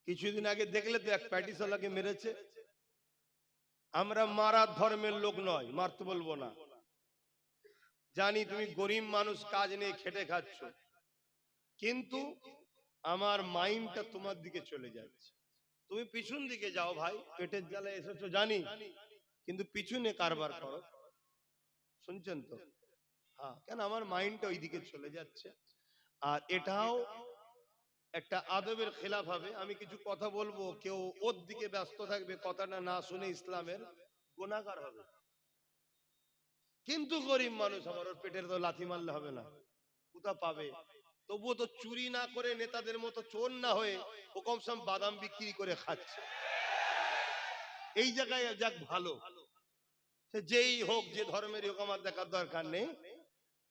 কিছুদিন আগে দেখলে তো এক প্যাটিসালাকে মেরেছে। আমরা মারার ধর্মের লোক নয়, মারতে বলবো না। জানি তুমি গরিব মানুষ, কাজ নেই, খেটে খাচ্ছ, কিন্তু আমার মাইন্ডটা তোমার দিকে চলে যাচ্ছে। তুমি পিছন দিকে যাও ভাই, পেটের জ্বালায় এসেছো জানি, কিন্তু পিছনে কারবার করো। শুনছেন তো? হ্যাঁ, কেন আমার মাইন্ডটা ওই দিকে চলে যাচ্ছে। আর এটাও একটা আদবের খেলাফ হবে। আমি কিছু কথা বলবো, কেউ ওর দিকে ব্যস্ত থাকবে, কথাটা না শুনে ইসলামের গুনাহগার হবে। কিন্তু গরিব মানুষ আমার, ওর পেটের তো লাথি মারলে হবে না, কোথা পাবে? তবুও তো চুরি না করে, নেতাদের মতো চোর না হয়ে ও কমসে কম বাদাম বিক্রি করে খাচ্ছে। এই জায়গায় যাক ভালো, সে যেই হোক, যে ধর্মেরই হোক, আমার দেখার দরকার নেই।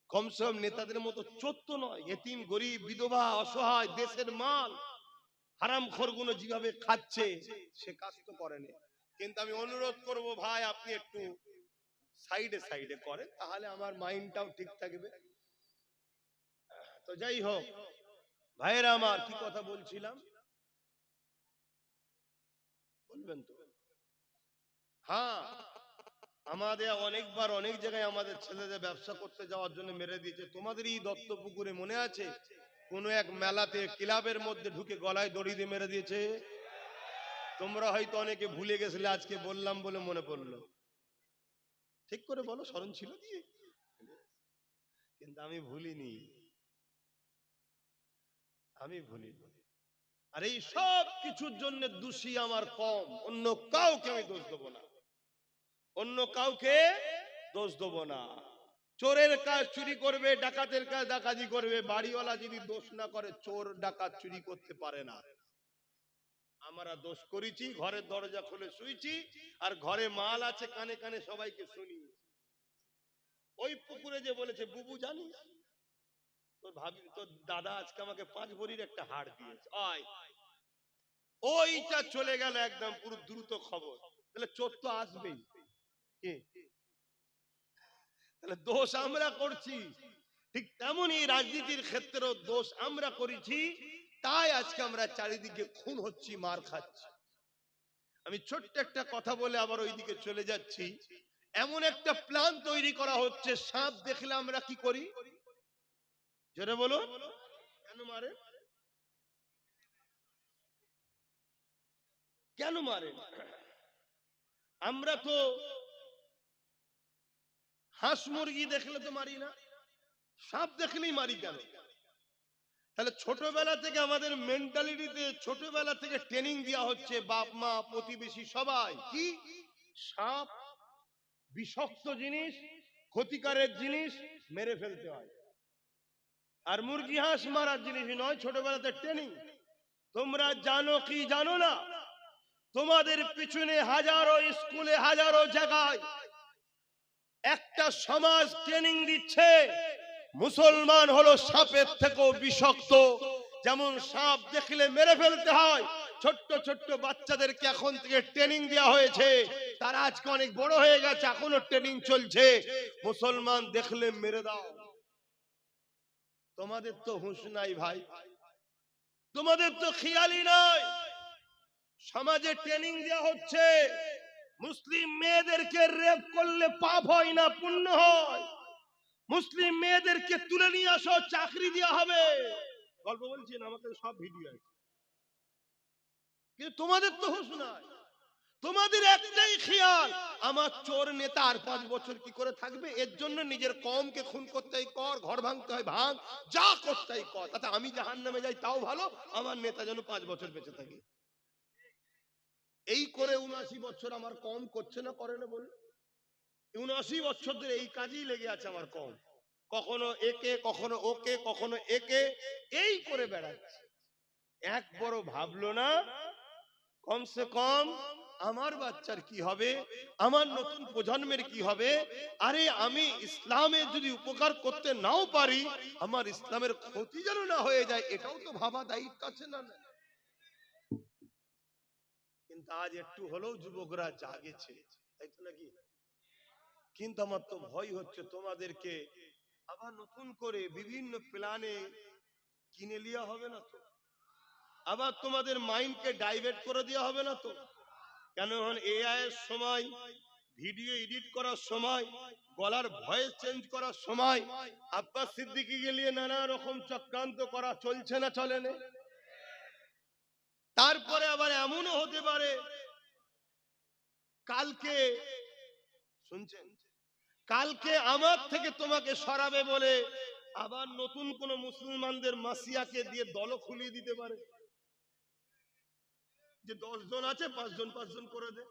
কমসে কম নেতাদের মতো চোর তো নয়। এতিম, গরিব, বিধবা, অসহায়, দেশের মাল হারামখোরগুলো যেভাবে খাচ্ছে, সে কাজ তো করেনি। কিন্তু আমি অনুরোধ করব ভাই, আপনি একটু সাইডে সাইডে করেন, তাহলে আমার মাইন্ডটাও ঠিক থাকবে। তো যাই হোক ভাইয়েরা আমার, কি কথা বলছিলাম বলবেন তো? হ্যাঁ, আমাদের অনেকবার অনেক জায়গায় আমাদের ছেলেদের ব্যবসা করতে যাওয়ার জন্য মেরে দিয়েছে। তোমাদের এই দত্তপুকুরে মনে আছে, কোন এক মেলাতে ক্লাবের মধ্যে ঢুকে গলায় দড়ি দিয়ে মেরে দিয়েছে। তোমরা হয়তো অনেকে ভুলে গেছিলে, আজকে বললাম বলে মনে পড়লো। ঠিক করে বলো, স্মরণ ছিল দিয়ে? কিন্তু আমি ভুলিনি, আমি ভুলিনি। আর এই সব কিছুর জন্য দোষী আমার কম, অন্য কাউকে আমি দোষ দেবো না, অন্য কাউকে দোষ দেবো না। চোরের কাজ চুরি করবে, ডাকাতের কাজ ডাকাতি করবে, বাড়িওয়ালা যদি দোষ না করে, চোর ডাকাত চুরি করতে পারে না। আমরা দোষ করেছি, ঘরের দরজা খুলে শুয়েছি, আর ঘরে মাল আছে, কানে কানে সবাইকে শুনি। ওই পুকুরে যে বলেছে বুবু জানিস, তোর ভাবি, তোর দাদা আজকে আমাকে 5 ভরির একটা হাড় দিয়েছে, ওইটা চলে গেল একদম পুরো দ্রুত খবর। তাহলে চোর তো আসবেই। কি? তাহলে দোষ আমরা করছি। ঠিক তেমনই রাজনীতির ক্ষেত্রেও দোষ আমরা করেছি, তাই আজকে আমরা চারিদিকে খুন হচ্ছি, মার খাচ্ছি। আমি ছোট্ট একটা কথা বলে আবার ওইদিকে চলে যাচ্ছি। এমন একটা প্ল্যান তৈরি করা হচ্ছে, সাপ দেখলে আমরা কি করি? জোরে বলো, কেন মারে? কেন মারে? আমরা তো হাঁস মুরগি দেখলে তো মারি না, সাপ দেখলেই মারি কেন? তাহলে ছোটবেলা থেকে আমাদের মেন্টালিটিতে ছোটবেলা থেকে ট্রেনিং দেওয়া হচ্ছে, বাপ মা প্রতিবেশী সবাই, কি সাপ বিষাক্ত জিনিস, ক্ষতিকারক জিনিস, মেরে ফেলতে হয়। আর মুরগি হাঁস মারার জিনিস নয়, ছোটবেলাতে ট্রেনিং। তোমরা জানো কি জানো না, তোমাদের পিছনে হাজারো স্কুলে, হাজারো জায়গায় একটা সমাজ ট্রেনিং দিচ্ছে, মুসলমান হলো সাপের থেকেও বিষাক্ত। যেমন সাপ দেখলে মেরে ফেলতে হয়, ছোট্ট ছোট্ট বাচ্চাদেরকে এখন থেকে ট্রেনিং দেওয়া হয়েছে। তারা আজকে অনেক বড় হয়ে গেছে, এখনো ট্রেনিং চলছে, মুসলমান দেখলে মেরে দাও। তোমাদের তো হুঁশ নাই ভাই, তোমাদের তো খেয়ালই নাই। সমাজে ট্রেনিং দেওয়া হচ্ছে, মুসলিম মেয়েদেরকে রেপ করলে পাপ হয় না, পুণ্য হয়। মুসলিম মেয়েদেরকে তুলে নিয়ে আসো, চাকরি দেওয়া হবে। গল্প বলছেন, আমাকে সব ভিডিও আছে। কিন্তু তোমাদের তো হুঁশ নাই, তোমাদের একটাই খেয়াল, আমার চোর নেতা আর 5 বছর কি করে থাকবে, এর জন্য নিজের কমকে খুন করতে হয় কর, ঘর ভাঙতে হয় ভাঙ, যা করতে হয় কর, তাতে আমি জাহান্নামে যাই তাও ভালো, আমার নেতা যেন 5 বছর বেঁচে থাকে। এই করে 79 বছর আমার কম করছে না, করে না বলুন? 79 বছর ধরে এই কাজেই লেগে আছে আমার কম, কখনো একে, কখনো ওকে, কখনো একে, এই করে বেড়াচ্ছে। একবারও ভাবলো না কমসে কম আমার বাচ্চার কি হবে, আমার নতুন প্রজন্মের কি হবে। আরে আমি ইসলামের যদি উপকার করতে নাও পারি, আমার ইসলামের ক্ষতি যেন না হয়ে যায়, এটাও তো ভাবা দায়িত্ব আছে না? কিন্তু আজ একটু হলেও যুবকরা জাগেছে, তাই তো নাকি? কিন্তু আমার তো ভয় হচ্ছে, তোমাদেরকে আবার নতুন করে বিভিন্ন প্ল্যানে কিনে লিয়া হবে না তো? আবার তোমাদের মাইন্ডকে ডাইভার্ট করে দেওয়া হবে না তো? কেন এখন এআই এর সময়, ভিডিও এডিট করার সময়, গলার ভয়েস চেঞ্জ করার সময় আব্বাস সিদ্দিকীকে নিয়ে নানা রকম চক্রান্ত করা চলছে না চলে না? তারপরে আবার এমনও হতে পারে কালকে, শুনছেন, কালকে আমার থেকে তোমাকে সরাবে বলে আবার নতুন কোন মুসলমানদের মাসিয়াকে দিয়ে দল খুলিয়ে দিতে পারে, যে 10 জন আছে 5 জন 5 জন করে দে,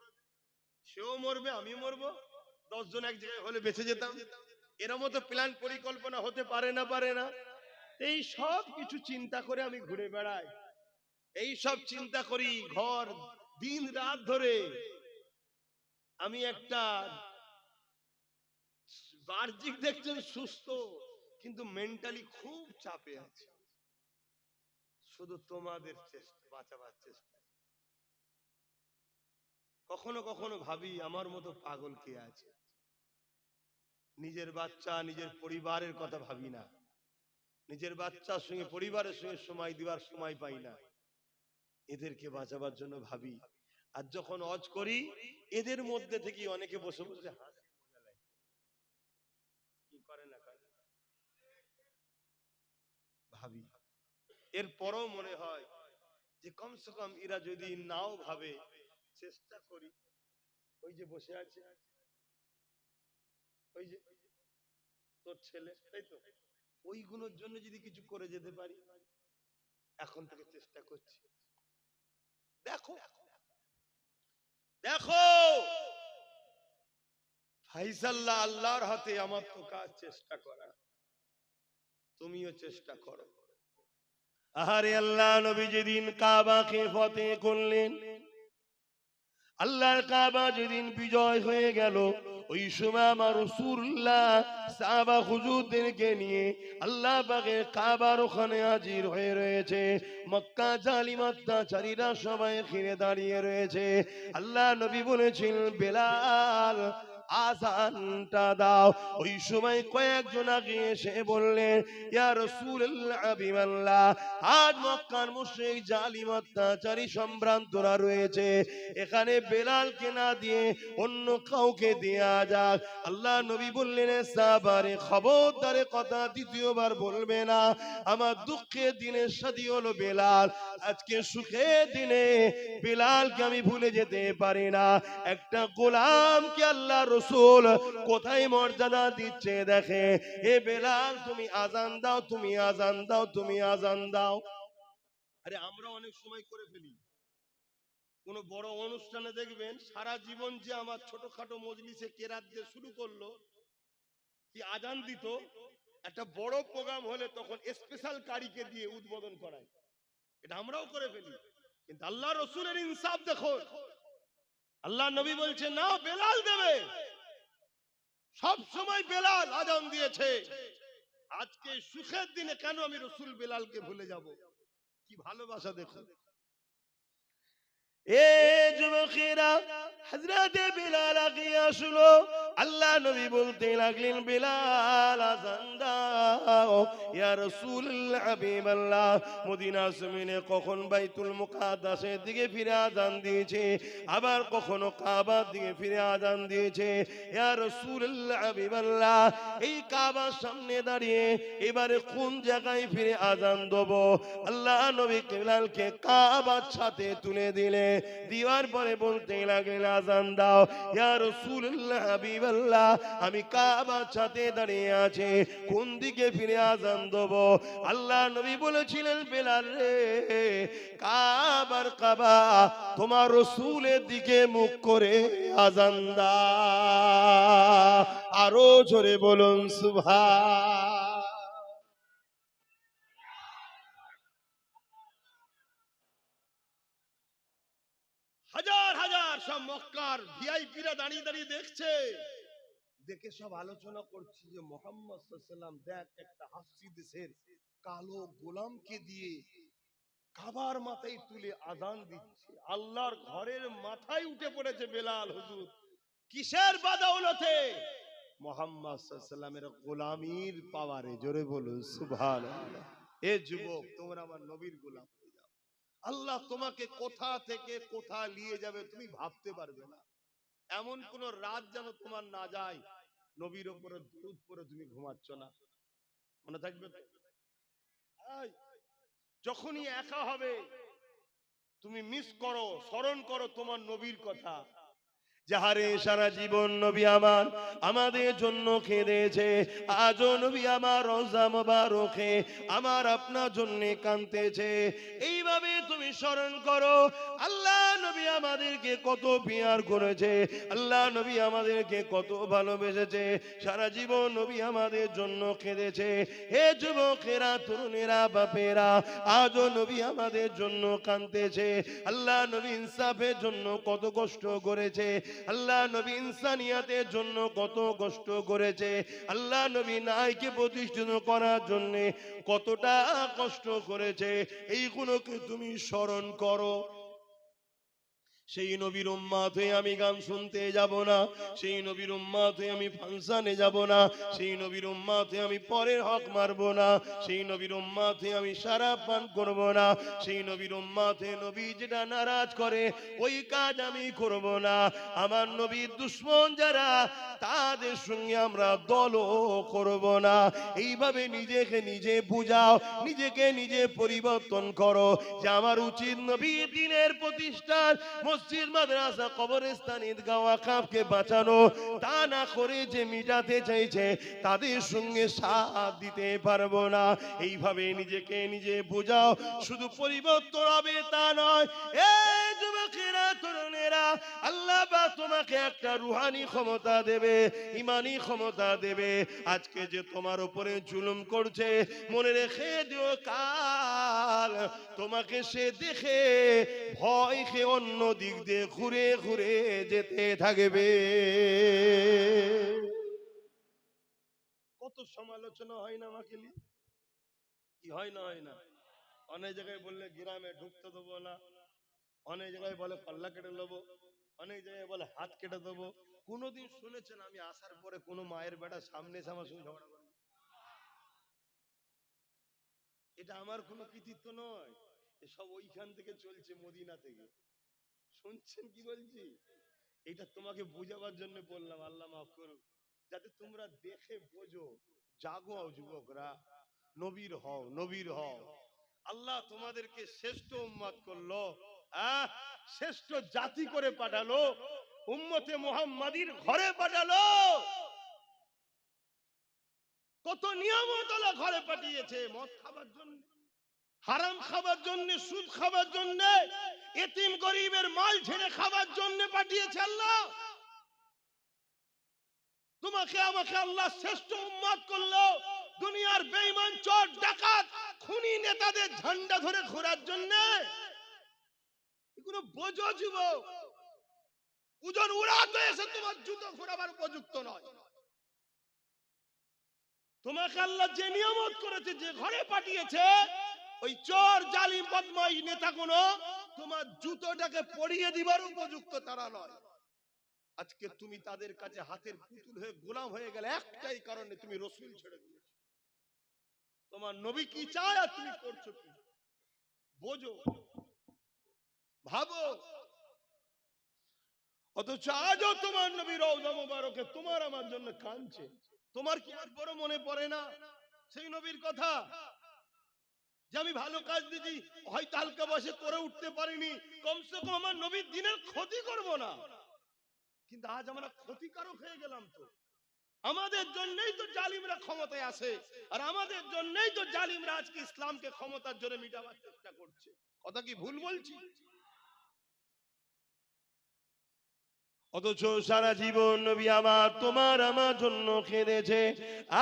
সেও মরবে আমিও মরবো, 10 জন এক জায়গায় হলে বেঁচে যেতাম। এর মতো প্ল্যান পরিকল্পনা হতে পারে না? পারে না? এই সব কিছু চিন্তা করে আমি ঘুরে বেড়াই, এই সব চিন্তা করি ঘর দিন রাত ধরে। আমি একটা বাহ্যিক দেখছেন সুস্থ, কিন্তু মেন্টালি খুব চাপে আছে, শুধু তোমাদের চেষ্টা, বাঁচাবার চেষ্টা। কখনো কখনো ভাবি আমার মতো পাগল কে আছে? নিজের বাচ্চা নিজের পরিবারের কথা ভাবি না, নিজের বাচ্চার সঙ্গে পরিবারের সঙ্গে সময় দেওয়ার সময় পাই না, এদেরকে বাঁচাবার জন্য ভাবি। আর যখন হজ করি এদের মধ্যে থেকে অনেকে বসে বসে হাসি মজা লাগে, কি করে না করে ভাবি। এরপরও মনে হয় যে কমসে কম এরা যদি নাও ভাবে, চেষ্টা করি। ওই যে বসে আছে, ওই যে তোর ছেলে, তাই তো, ওইগুলোর জন্য যদি কিছু করে যেতে পারি, এখন থেকে চেষ্টা করছি। দেখো দেখো ফাইসাল্লাহ আল্লাহর হাতে, আমার তো কাজ চেষ্টা করা, তুমিও চেষ্টা করো। আহারে আল্লাহ নবী যেদিন কাবাকে ফতেহ করলেন, আল্লাহর কাবা যেদিন বিজয় হয়ে গেল, ওই সময় আমার রাসূলুল্লাহ সাহাবা হুজুরদেরকে নিয়ে আল্লাহ পাকের কাবার ওখানে হাজির হয়ে রয়েছে। মক্কা জালিমাত্তাচারীরা সবাই ঘিরে দাঁড়িয়ে রয়েছে। আল্লাহ নবী বলেছেন, বেলাল আযানটা দাও। ওই সময় কয়েকজন আগে এসে বললেন, ইয়া রাসূলুল্লাহ হাবিবাল্লাহ, আজ মক্কার মুশরিক জালিমাত্তাচারী সম্ভ্রান্তরা রয়েছে, এখানে বেলালকে না দিয়ে অন্য কাউকে দেয়া যাক। আল্লাহ নবী বললেন, সাহাবারে খবরদারে কথা দ্বিতীয়বার বলবে না। আমার দুঃখের দিনের সাথী হলো বেলাল, আজকে সুখের দিনে বেলালকে আমি ভুলে যেতে পারি না। একটা গোলামকে আল্লাহ রাসূল কোথায় মর্যাদা দিচ্ছে দেখে, হে বেলাল তুমি আজান দাও, তুমি আজান দাও, তুমি আজান দাও। আরে আমরা অনেক সময় করে ফেলি, কোন বড় অনুষ্ঠানে দেখবেন সারা জীবন যে আমার ছোটখাটো মজলিসে কেরাত দিয়ে শুরু করলো, কি আজান দিত, একটা বড় প্রোগ্রাম হলে তখন স্পেশাল কারিকে দিয়ে উদ্বোধন করায়, এটা আমরাও করে ফেলি। কিন্তু আল্লাহ রসুলের ইনসাফ দেখো, আল্লাহ নবী বলছে না, বেলাল দেবে। সব সময় বেলাল আজান দিয়েছে, আজকে সুখের দিনে কেন আমি রসুল বেলালকে ভুলে যাব? কি ভালোবাসা দেখো। এ যুবকেরা, হযরত বেলাল আগে আসলো, আল্লাহ নবী বলতে লাগলেন, বেলাল আযান দাও। ইয়া রাসূলুল্লাহ হাবিবাল্লাহ, মদিনা জমিনে কখন বাইতুল মুকাদ্দাসের দিকে ফিরে আযান দিয়েছে, আবার কখনো কাবার দিকে ফিরে আযান দিয়েছে। ইয়া রাসূলুল্লাহ হাবিবাল্লাহ, এই কাবার সামনে দাঁড়িয়ে এবারে কোন জায়গায় ফিরে আযান দেব? আল্লাহ নবী বেলালকে কাবার সাথে তুলে দিলে, দিওয়ার পরে বলতে লাগলেন, আযান দাও। ইয়া রাসূলুল্লাহ হাবিবাল্লাহ, আমি কাবার সাথে দাঁড়িয়ে আছি, কোন দিকে ফিরে আযান দেব? আল্লাহ নবী বলেছিলেন, বেলাল রে, কাবার কাবা তোমার রাসূলের দিকে মুখ করে আযান দাও। আরো জোরে বলুন সুবহান। হাজার হাজার সব মক্কার ভিআইপিরা দাঁড়িয়ে দাঁড়িয়ে দেখছে, দেখে সব আলোচনা করছে যে মুহাম্মদ সাল্লাল্লাহু আলাইহি ওয়াসাল্লাম দেখ, একটা হাসি দেশের কালো গোলামকে দিয়ে কাবার মাথায় তুলে আযান দিচ্ছে, আল্লাহর ঘরের মাথায় উঠে পড়েছে বেলাল হুজুর। কিসের বাদাউলতে? মুহাম্মদ সাল্লাল্লাহু আলাইহি ওয়াসাল্লামের গোলামির পাওয়ারে। জোরে বলুন সুবহানাল্লাহ। এ যুবক, তোমরা আমার নবীর গোলাম হয়ে যাও। আল্লাহ তোমাকে কোথা থেকে কোথা নিয়ে যাবে তুমি ভাবতে পারবে না। এমন কোন রাত যেন তোমার না যায় নবীর উপরে দুরূদ পড়ে তুমি ঘুমাচ্ছ না। মনে থাকবে তো? যখনই একা হবে তুমি মিস করো, স্মরণ করো তোমার নবীর কথা। যাহারে সারা জীবন নবী আমার আমাদের জন্য কেঁদেছে, আজও নবী আমার রওজা মোবারকে আমার আপনার জন্য কাঁদতেছে। এইভাবে তুমি স্মরণ করো আল্লাহ নবী আমাদেরকে কত পিয়ার করেছে, আল্লাহ নবী আমাদেরকে কত ভালোবেসেছে, সারা জীবন নবী আমাদের জন্য কেঁদেছে। হে যুবকেরা, তরুণেরা, বাপেরা, আজও নবী আমাদের জন্য কাঁদতেছে। আল্লাহ নবী ইনসাফের জন্য কত কষ্ট করেছে, আল্লাহ নবী ইনসানিয়াতের জন্য কত কষ্ট করেছে, আল্লাহ নবী ন্যায়কে প্রতিষ্ঠিত করার জন্য কতটা কষ্ট করেছে। এইগুলোকে তুমি স্মরণ করো। সেই নবীর উম্মত হয়ে আমি গান শুনতে যাব না, সেই নবীর উম্মত হয়ে আমি ফাংশনে যাব না, সেই নবীর উম্মত হয়ে আমি পরের হক মারব না, সেই নবীর উম্মত হয়ে আমি শরাব পান করব না, সেই নবীর উম্মত হয়ে নবী যেটা নারাজ করে ওই কাজ আমি করব না। আমার নবীর দুশমন যারা তাদের সঙ্গে আমরা দলও করব না। এইভাবে নিজেকে নিজে বুঝাও, নিজেকে নিজে পরিবর্তন করো যে আমার উচিত নবীর দ্বীনের প্রতিষ্ঠান, মসজিদ, মাদ্রাসা, কবরস্থান, ঈদগাহ, ওয়াকফকে বাঁচানো। তা না করে যে মিটাতে চাইছে তাদের সঙ্গে সাথ দিতে পারবো না। এইভাবে নিজেকে নিজে বুঝাও, শুধু পরিবর্তন হবে তা নয়। এই যুবকেরা, তরুণেরা, আল্লাহ পাক তোমাকে একটা রুহানি ক্ষমতা দেবে, ইমানি ক্ষমতা দেবে। আজকে যে তোমার উপরে জুলুম করছে মনে রেখে দিও কাল তোমাকে সে দেখে ভয় খেয়ে অন্য দিক দিয়ে ঘুরে ঘুরে যেতে থাকবে। কত সমালোচনা হয় না আমাকে নিয়ে, কি হয় না হয় না? অনেক জায়গায় বললে গ্রামে ঢুকতে দেবো না, অনেক জায়গায় বলে পাল্লা কেটে নেবো, অনেক জায়গায় বলে হাত কেটে দেবো। কোনদিন শুনেছেন আমি আসার পরে কোনো মায়ের বেটা সামনে এসে আমার সঙ্গে ঝগড়া করে? এটা আমার কোনো কৃতিত্ব নয়, এসব ওইখান থেকে চলছে, মদিনা থেকে। শুনছেন কি বলছি? এটা তোমাকে বোঝাবার জন্য বললাম, আল্লাহ মাফ করুন, যাতে তোমরা দেখে বোঝো। জাগো যুবকরা, নবীর হও, নবীর হও। আল্লাহ তোমাদেরকে শ্রেষ্ঠ উম্মত করলো, শ্রেষ্ঠ জাতি করে পাঠালো, উম্মতে মুহাম্মাদির ঘরে পাঠালো। কত নিয়ামত আল্লাহ ঘরে পাঠিয়েছে, মদ খাবার জন্য, হারাম খাবার জন্য, সুদ খাবার জন্য, এতিম গরিবের মাল ছেড়ে খাবার জন্য পাঠিয়েছে আল্লাহ। তোমাকে আমাকে আল্লাহ শ্রেষ্ঠ উম্মত করলো দুনিয়ার বেঈমান, চোর, ডাকাত, খুনি নেতাদের ঝান্ডা ধরে ঘোরার জন্য। এগুলো বোঝো যুবক, ওজন উড়াতে এসে তোমার জুতো ঘোরাবার উপযুক্ত নয়। তোমাকে আল্লাহ যে নিয়ামত করেছে, যে ঘরে পাঠিয়েছে, ওই চোর, জালিম, বদমাইশ নেতাগুলো তোমার জুতোটাকে পরিয়ে দিবার উপযুক্ত তারা নয়। আজকে তুমি তাদের কাছে হাতের পুতুল হয়ে গোলাম হয়ে গেলে একটাই কারণে, তুমি রসুল ছেড়ে দিয়েছো। তোমার নবী কি চায় আর তুমি করছো কি? বোঝো, ভাবো। অথচ আজও তোমার নবী রওজা মুবারকে তোমার আমার জন্য কাঁদছে। তোমার কি আর বড় মনে পড়ে না সেই নবীর কথা, যে আমি ভালো কাজ দিয়েছি, হয়তো হালকা বয়সে করে উঠতে পারিনি, কমসে কম আমার নবীর দিনের ক্ষতি করব না। কিন্তু আজ আমরা ক্ষতিকারক হয়ে গেলাম। তো আমাদের জন্যই তো জালিমরা ক্ষমতায় আসে, আর আমাদের জন্যই তো জালিমরা আজকে ইসলামকে ক্ষমতার জন্য মিটাবার চেষ্টা করছে। কথা কি ভুল বলছি? অথচ সারা জীবন নবী আমার তোমার আমার জন্য কেঁদেছে।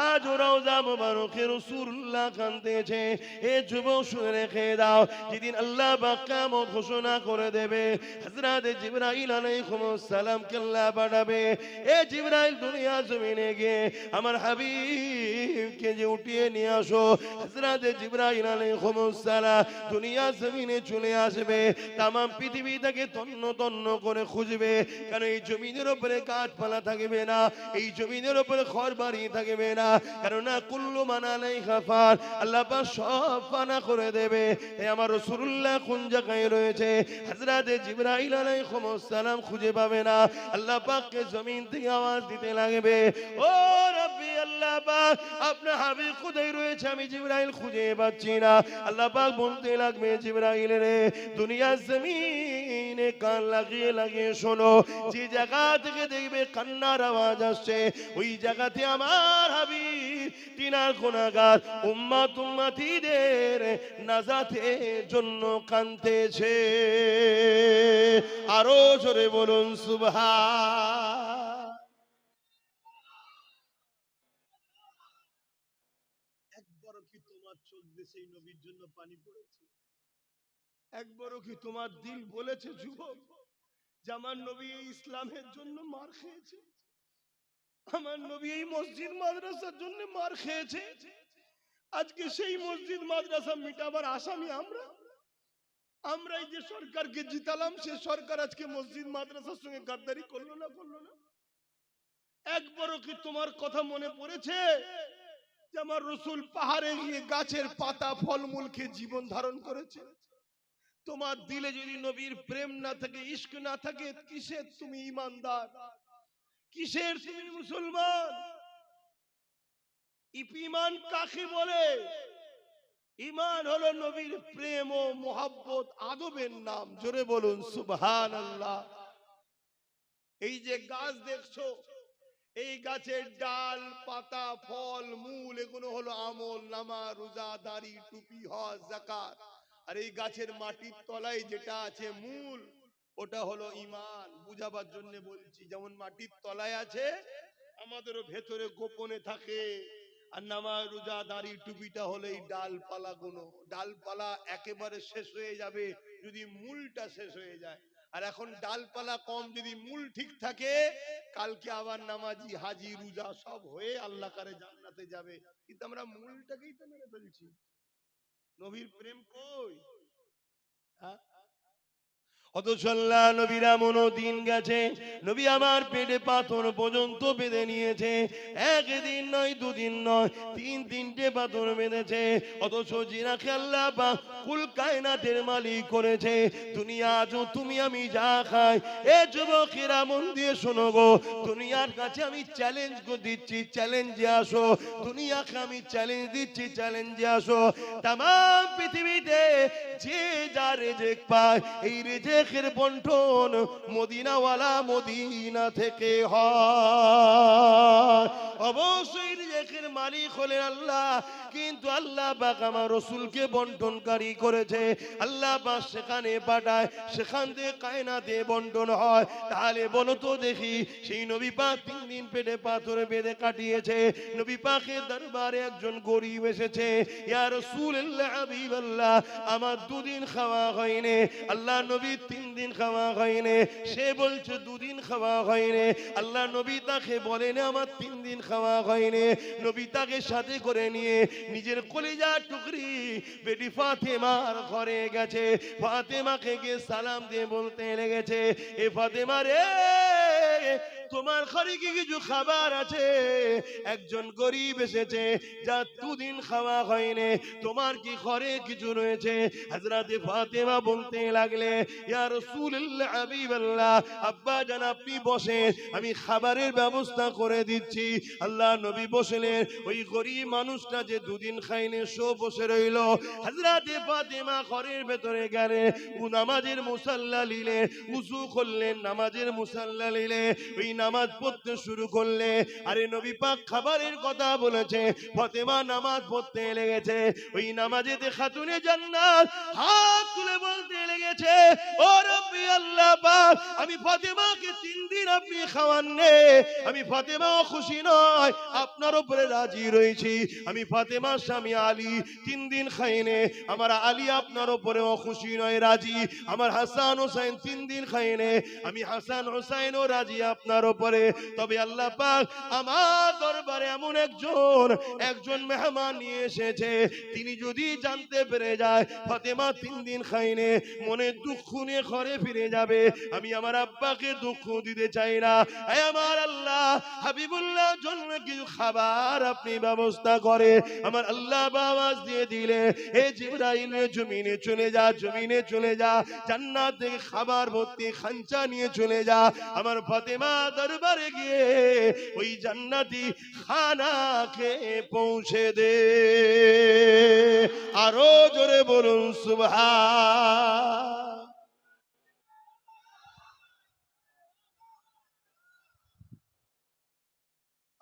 আজ রওজা মুবারকে রাসূলুল্লাহ কাঁদতেছে। এ যুবক শুনে রেখে দাও, যেদিন আল্লাহ পাক কিয়ামত ঘোষণা করে দেবে, হযরত জিবরাইল আলাইহিস সালামকে আল্লাহ পাঠাবে। এ জিবরাইল, দুনিয়া জমিনে গিয়ে আমার হাবিবকে যে উঠিয়ে নিয়ে আসো। হযরত জিবরাইল আলাইহিস সালাম দুনিয়া জমিনে চলে আসবে, তামাম পৃথিবী থেকে তন্ন তন্ন করে খুঁজবে, কারণ এই জমিনের উপরে গাছপালা থাকবে না, এই জমিনের উপরে ঘরবাড়ি থাকবে না, কেননা কুল্লু মান আলাইহা ফান, আল্লাহ পাক সব ফানা করে দেবে। এই আমার রাসূলুল্লাহ কোন জায়গায় রয়েছে? হযরতে জিবরাইল আলাইহিস সালাম খুঁজে পাবে না, আল্লাহ পাককে জমিন থেকে আওয়াজ দিতে লাগবে, ও রব্বি আল্লাহ পাক, আপনার হাবিব কোথায় রয়েছে? আমি জিবরাইল খুঁজে পাচ্ছি না। আল্লাহ পাক বলতে লাগবে, জিবরাইল রে, দুনিয়ার জমিনে কান লাগিয়ে লাগিয়ে শোনো, যে জায়গা থেকে দেখবে কান্নার আওয়াজ আসছে, ওই জায়গাতে আমার হাবিব তিনার গুনাহগার উম্মত উম্মতিদের নাজাতের জন্য কাঁদতেছে। আরো জোরে বলুন সুবহান। একবারও কি তোমার চোখ দিয়ে সেই নবীর জন্য পানি পড়েছে? একবারও কি তোমার দিল বলেছে যুবক যে আমার নবী এই ইসলামের জন্য মার খেয়েছে, আমার নবী এই মসজিদ মাদ্রাসার জন্য মার খেয়েছে, আজকে সেই মসজিদ মাদ্রাসা মিটাবার আসামি আমরা? আমরাই যে সরকারকে জিতালাম, সে সরকার আজকে মসজিদ মাদ্রাসার সঙ্গে গাদ্দারি করলো না? করলো না? একবারও কি তোমার কথা মনে পড়েছে যে আমার রাসূল পাহাড়ে গিয়ে গাছের পাতা ফলমূল খেয়ে জীবন ধারণ করেছে? তোমার দিলে যদি নবীর প্রেম না থাকে, ইশক না থাকে, কিসের তুমি ঈমানদার, কিসের তুমি মুসলমান? ঈমান কাকে বলে? ঈমান হলো নবীর প্রেম ও মোহাব্বত, আদবের নাম। জোরে বলুন সুবহানাল্লাহ। এই যে গাছ দেখছো, এই গাছের ডাল, পাতা, ফল, মূল, এগুলো হলো আমল নামা, রোজা, দাড়ি, টুপি, হজ, যাকাত। আর এই গাছের মাটির তলায় যেটা আছে মূল, ওটা হলো ঈমান। বুঝাবার জন্য বলছি, যেমন মাটির তলায় আছে, আমাদেরও ভেতরে গোপনে থাকে। আর নামাজ, রোজা, দাড়ি, টুপিটা হলো এই ডালপালা গুলো। ডালপালা একেবারে শেষ হয়ে যাবে যদি মূলটা শেষ হয়ে যায়। আর এখন ডালপালা কম, যদি মূল ঠিক থাকে, কালকে আবার নামাজি, হাজি, রোজা সব হয়ে আল্লাহ কারে জান্নাতে যাবে। কিন্তু আমরা মূলটাকেই তো মেরে ফেলছি। নবীর প্রেম কই? হ্যাঁ, অথচ আল্লাহ নবীর এমন দিন গেছে, নবী আমার পেটে পাথর পর্যন্ত বেঁধে নিয়েছে। একদিন নয়, দুদিন নয়, তিনটে পাথর বেঁধেছে। অথচ যিনাকে আল্লাহ পাক কুল কায়নাতের মালিক করেছে, দুনিয়া আজ তুমি আমি যা খাই, এ যুবকেরা মন দিয়ে শোনো গো, দুনিয়ার কাছে আমি চ্যালেঞ্জ দিচ্ছি, চ্যালেঞ্জে আসো। দুনিয়াকে আমি চ্যালেঞ্জ দিচ্ছি, চ্যালেঞ্জে আসো। তামাম পৃথিবীতে যে যা রিজিক পায়, এই রিজিকের বন্টন মদিনাওয়ালা মদিনা থেকে হয়। অবশ্যই রিজিকের মালিক হলেন আল্লাহ, কিন্তু আল্লাহ পাক আমার রাসূলকে বন্টনকারী করেছে। আল্লাহ পাক সেখানে পাঠায়, সেখান থেকে কায়নাতে বন্টন হয়। তাহলে বলো তো দেখি, সেই নবী পাক 3 দিন পেটে পাথরে বেঁধে কাটিয়েছে। নবী পাকের দরবারে একজন গরীব এসেছে, ইয়া রাসূলুল্লাহ, হাবিবাল্লাহ, আমার 2 দিন খাওয়া হয়নি। আল্লাহ নবী 3 দিন খাওয়া হয়নি। সে বলছে 2 দিন খাওয়া হয়নি। আল্লাহ নবী তাকে বলেন আমার 3 দিন খাওয়া হয়নি। নবী তাকে সাথে করে নিয়ে নিজের কলিজার টুকরি বেটি ফাতেমার ঘরে গেছে। ফাতেমাকে গিয়ে সালাম দিয়ে বলতে লেগেছে, এ ফাতেমা রে, তোমার ঘরে কি কিছু খাবার আছে? একজন গরিব এসেছে, যার 2 দিন খাওয়া হয়নি, তোমার কি ঘরে কিছু রয়েছে? হযরতে ফাতেমা বলতে লাগলে, ইয়া রাসূলুল্লাহ, হাবিবাল্লাহ, আব্বা জান আপনি বসেন, আমি খাবারের ব্যবস্থা করে দিচ্ছি। আল্লাহ নবী বসলেন। ওই গরিব মানুষটা যে 2 দিন খায়নি, সে বসে রইল। হযরতে ফাতেমা ঘরের ভেতরে গেলেন, ও নামাজের মুসাল্লা নিলে, উযু করলেন, নামাজের মুসাল্লা নিলে, ওই নামাজ পড়তে শুরু করলে। আরে নবী পাক খাবারের কথা বলেছে, ফাতেমা নামাজ পড়তে লেগেছে। ওই নামাজেতে খাতুনে জান্নাত হাত তুলে বলতে লেগেছে, ও রব্বি আল্লাহ পাক, আমি ফাতেমাকে 3 দিন আপনি খাওয়াননি, আমি ফাতেমাও খুশি নয়, আপনার উপরে রাজি রয়েছি। আমি ফাতেমার স্বামী আলী 3 দিন খাইনি, আমার আলী আপনার উপরেও খুশি নয়, রাজি। আমার হাসান হোসেন 3 দিন খাইনি, আমি হাসান হোসেনও রাজি আপনার উপরে। তবে আল্লাহ পাক আমার দরবারে এমন একজন মেহমান নিয়ে এসেছে, তিনি যদি জানতে পেরে যায় ফাতেমা 3 দিন খায়নি, মনে দুঃখ নিয়ে ঘরে ফিরে যাবে। আমি আমার আব্বাকে দুঃখ দিতে চাই না। আমার আল্লাহ হাবিবুল্লাহ জন্য কিছু খাবার আপনি ব্যবস্থা করে। আমার আল্লাহ আওয়াজ দিয়ে দিলে, হে জিবরাইল জমিনে চলে যা, জমিনে চলে যা, জান্নাত থেকে খাবার ভর্তি খাঞ্চা নিয়ে চলে যা। আমার ফাতেমা দরবারে গিয়ে ওই জান্নাতি খানা খেয়ে পৌঁছে দে। আরো জোরে বলুন সুবহান।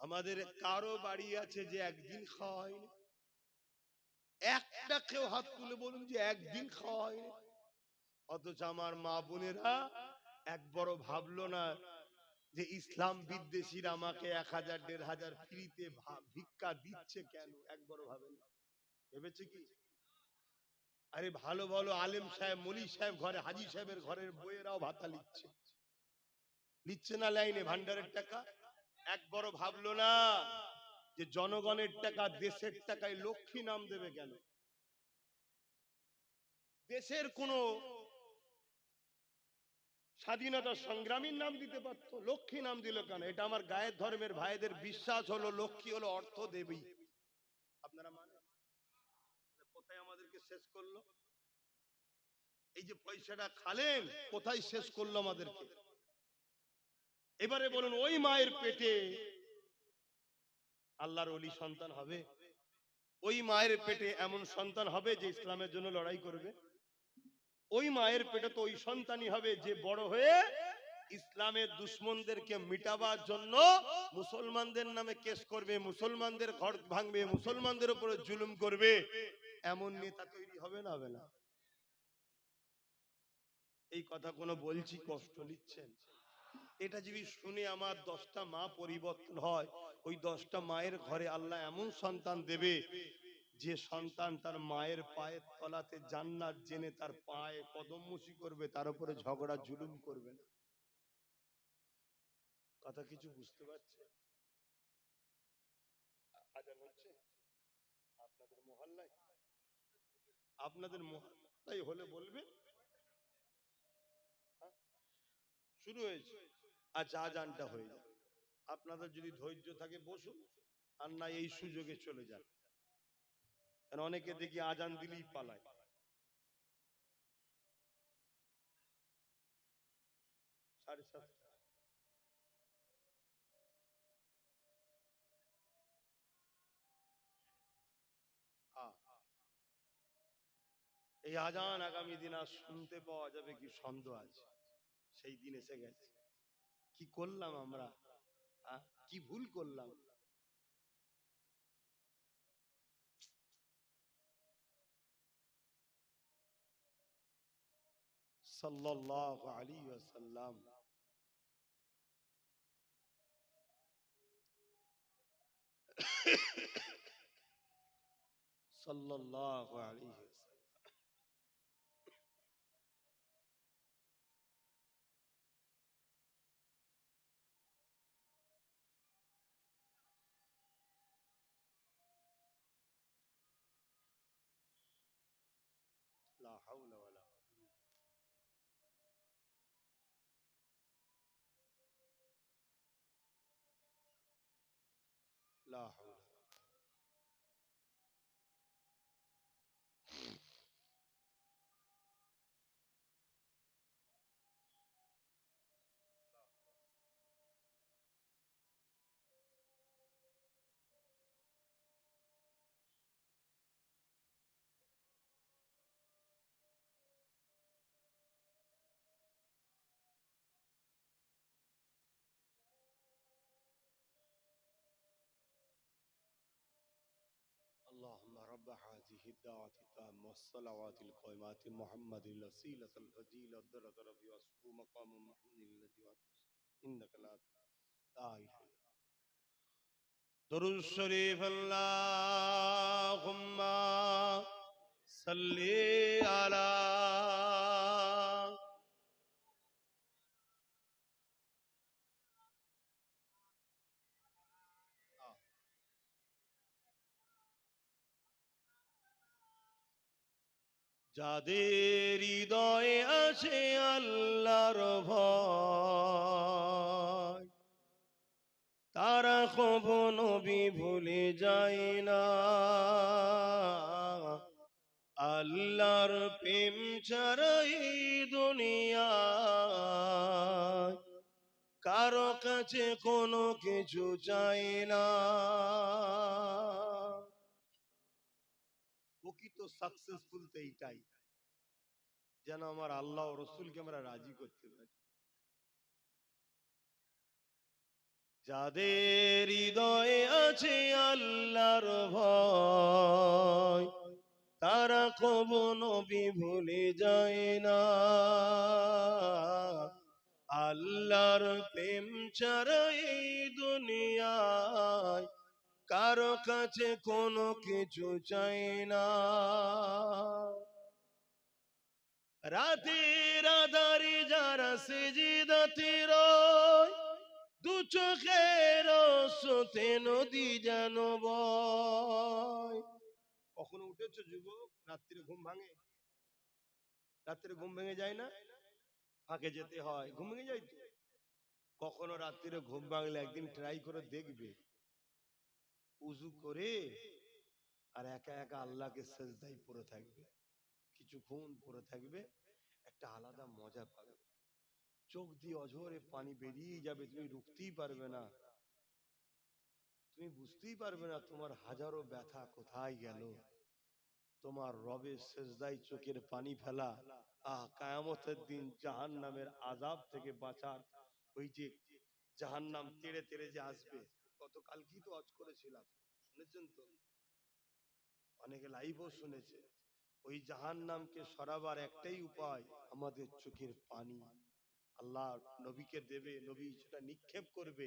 আমাদের কারো বাড়ি আছে যে একদিন খাওয়ায়? একটা কেউ হাত তুলে বলুন যে একদিন খাওয়ায়। অথচ আমার মা বোনেরা একবারও ভাবলো না যে ইসলাম বিদ্বেষীরা আমাকে 1000 1500 ফ্রিতে ভিক্ষা দিচ্ছে কেন, একবারও ভাবেন। ভেবেছে কি? আরে ভালো ভালো আলেম সাহেব, মলি সাহেব ঘরে, হাজি সাহেবের ঘরের বইয়েরাও ভাতা লিচ্ছে না লাইনে ভান্ডারের টাকা। একবারও ভাবলো না যে জনগণের টাকা, দেশের টাকায় লক্ষ্মী নাম দেবে কেন? দেশের কোন স্বাধীনতা সংগ্রামীর নাম দিতে পারতো, লক্ষ্মী নাম দিল কেন? এটা আমার গায়ের ধর্মের ভাইদের বিশ্বাস হলো লক্ষ্মী হলো অর্থ দেবী। আপনারা মানে কোথায় আমাদেরকে শেষ করলো? এই যে পয়সাটা খালেন, কোথায় শেষ করলো আমাদেরকে? এবারে বলুন, ওই মায়ের পেটে আল্লাহর ওলি সন্তান হবে? ওই মায়ের পেটে এমন সন্তান হবে যে ইসলামের জন্য লড়াই করবে? ওই মায়ের পেটে তো ওই সন্তানই হবে যে বড় হয়ে ইসলামের দুশ্মনদেরকে মিটাবার জন্য মুসলমানদের নামে কেস করবে, মুসলমানদের ঘর ভাঙবে, মুসলমানদের উপরে জুলুম করবে। এমন নেতা তৈরি হবে না? হবে না? এই কথা কোনো বলছি, কষ্ট নিচ্ছেন? এটা যদি শুনে আমার 10টা মা পরিবর্তন হয়, ওই 10টা মায়ের ঘরে আল্লাহ এমন সন্তান দেবে যে সন্তান তার মায়ের পায়ের তলাতে জান্নাত জেনে তার পায়ে কদমমুশি করবে, তার উপরে ঝগড়া জুলুম করবে না। কথা কিছু বুঝতে পারছে? আজান হচ্ছে আপনাদের মহল্লায়? আপনাদের মহল্লায় হলে বলবে শুরু হয়েছে। আচ্ছা, আজানটা হয়ে যাবে। আপনাদের যদি ধৈর্য থাকে বসুন, আর না এই সুযোগে চলে যান। কারণ অনেকে দেখি আজান দিলেই পালায়। 7:30। এই আজান আগামী দিন আর শুনতে পাওয়া যাবে কি সন্দেহ আছে? সেই দিন এসে গেছে। কি করলাম আমরা? কি ভুল করলাম? সাল্লাল্লাহু আলাইহি ওয়াসাল্লাম সাল্লাল্লাহু আলাইহি ওয়াসাল্লাম লা হাওলা ওয়ালা লা হাওলা اللهم رب هذه الدعوة التامة والصلوات القائمات محمد الوسيلة الفضيلة الدرجة ربي واسقه مقام محمود الذي إنك لا إله. درود شريف اللهم صل على যাদের হৃদয়ে আছে আল্লাহর ভয়, তারা কখনো নবী ভুলে যায় না। আল্লাহর প্রেম ছাড়াই দুনিয়ায় কারো কাছে কোনো কিছু চাই না। প্রকৃত সাকসেসফুল তো এইটাই, যেন আমার আল্লাহ ও রসুলকে আমরা রাজি করতে পারি। যাদের হৃদয়ে আছে আল্লাহর ভয়, তারা কবু নবী ভুলে যায় না। আল্লাহর প্রেম ছাড়াই দুনিয়ায় কারো কাছে কোনো কিছু চাই না। রাতের আধারে যারা সিজদাতে রয়, দু চোখের স্রোতে নদী যেন বয়। কখনো উঠেছো যুবক? রাত্রে ঘুম ভাঙে? রাত্রে ঘুম ভেঙে যায় না? ফাঁকে যেতে হয়, ঘুম ভেঙে যায় তো। কখনো রাত্রে ঘুম ভাঙলে একদিন ট্রাই করে দেখবে, উজু করে আর একা একা আল্লাহকে সেজদায় পড়ে থাকবে, কিছুক্ষণ পড়ে থাকবে, একটা আলাদা মজা পাবে। চোখ দিয়ে অঝরে পানি বেরিয়ে যাবে, তুমি রুখতেই পারবে না, তুমি বুঝতেই পারবে না তোমার হাজারো ব্যথা কোথায় গেল। তোমার রবের সেজদায় চোখের পানি ফেলা, কিয়ামতের দিন জাহান্নামের আযাব থেকে বাঁচার ওই যে জাহান্নাম তেড়ে তেড়ে যে আসবে। গতকালকেই তো ওয়াজ করেছিলাম, শুনেছেন তো? অনেকে লাইভও শুনেছে। ওই জাহান্নামকে সরাবার একটাই উপায়, আমাদের চোখের পানি আল্লাহ নবীকে দেবে, নবী সেটা নিক্ষেপ করবে,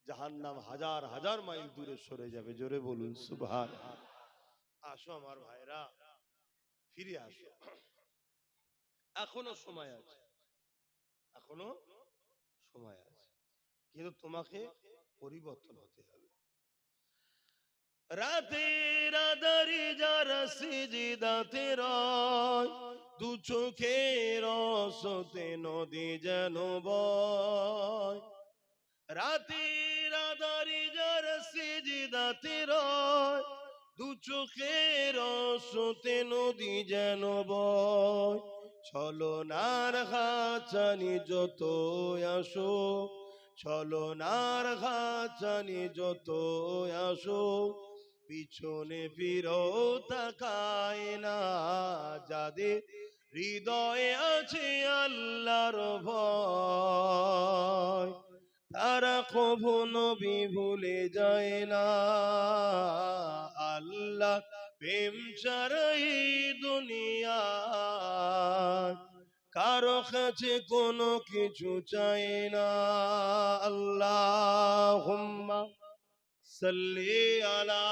জাহান্নাম হাজার হাজার মাইল দূরে সরে যাবে। জোরে বলুন সুবহানাল্লাহ। আসো আমার ভাইরা, ফিরে আসো, এখনো সময় আছে, এখনো সময় আছে, কিন্তু তোমাকে পরিবর্তন হতে হবে। রাতের আধারে যারা সিজদাতে রয়, দু চোখের স্রোতে নদী যেন বয়। রাতের আধারে যারা সিজদাতে রয়, দু চোখের স্রোতে নদী যেন বয়। ছলনার ঘাচানি যত আসো, ছলনার ঘাচানি যত আসো, পিছনে ফিরো তাকায় না। যাদের হৃদয়ে আছে আল্লাহর ভয়, তারা কভু নবী ভুলে যায় না। আল্লাহ প্রেম ছাড়াই দুনিয়া কারো কাছে কোনো কিছু চাই না। আল্লাহুম্মা সাল্লি আলা